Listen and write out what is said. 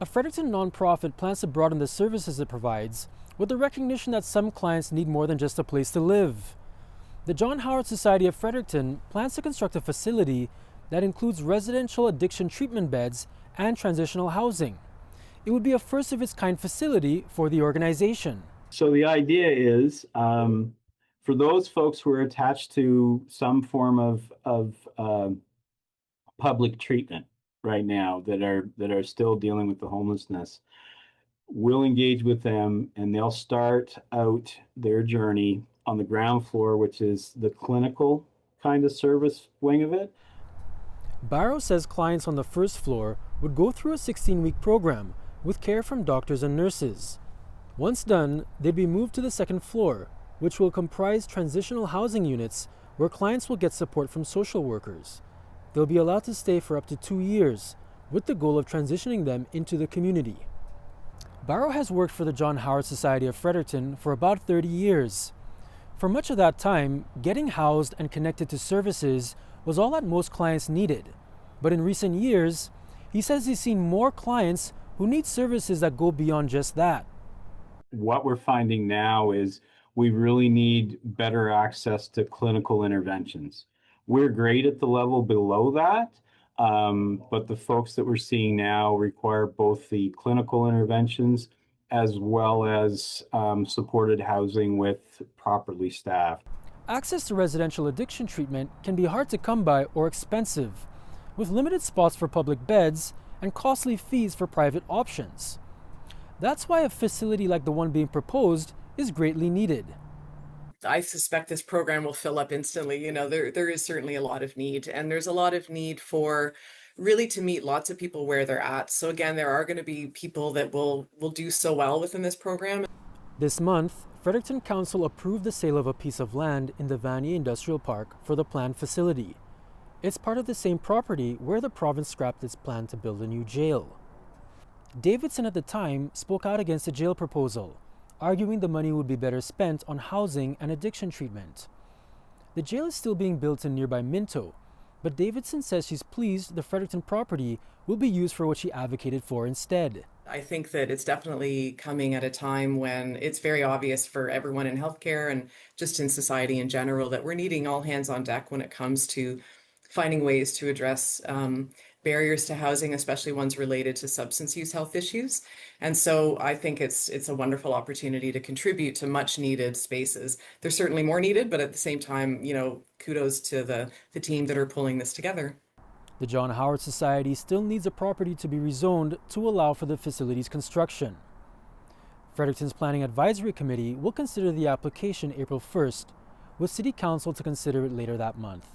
A Fredericton nonprofit plans to broaden the services it provides with the recognition that some clients need more than just a place to live. The John Howard Society of Fredericton plans to construct a facility that includes residential addiction treatment beds and transitional housing. It would be a first-of-its-kind facility for the organization. So the idea is for those folks who are attached to some form of public treatment right now that are still dealing with the homelessness, we'll engage with them and they'll start out their journey on the ground floor, which is the clinical kind of service wing of it. Barrow says clients on the first floor would go through a 16-week program with care from doctors and nurses. Once done, they'd be moved to the second floor, which will comprise transitional housing units where clients will get support from social workers. They'll be allowed to stay for up to 2 years, with the goal of transitioning them into the community. Barrow has worked for the John Howard Society of Fredericton for about 30 years. For much of that time, getting housed and connected to services was all that most clients needed. But in recent years, he says he's seen more clients who need services that go beyond just that. What we're finding now is we really need better access to clinical interventions. We're great at the level below that, but the folks that we're seeing now require both the clinical interventions as well as supported housing with properly staffed. Access to residential addiction treatment can be hard to come by or expensive, with limited spots for public beds and costly fees for private options. That's why a facility like the one being proposed is greatly needed. I suspect this program will fill up instantly. There is certainly a lot of need, and there's a lot of need for really to meet lots of people where they're at. So again, there are going to be people that will do so well within this program. This month, Fredericton Council approved the sale of a piece of land in the Vanier Industrial Park for the planned facility. It's part of the same property where the province scrapped its plan to build a new jail. Davidson at the time spoke out against the jail proposal, arguing the money would be better spent on housing and addiction treatment. The jail is still being built in nearby Minto, but Davidson says she's pleased the Fredericton property will be used for what she advocated for instead. I think that it's definitely coming at a time when it's very obvious for everyone in healthcare and just in society in general that we're needing all hands on deck when it comes to finding ways to address barriers to housing, especially ones related to substance use health issues. And so I think it's a wonderful opportunity to contribute to much needed spaces. There's certainly more needed, but at the same time, kudos to the team that are pulling this together. The John Howard Society still needs a property to be rezoned to allow for the facility's construction. Fredericton's Planning Advisory Committee will consider the application April 1st, with City Council to consider it later that month.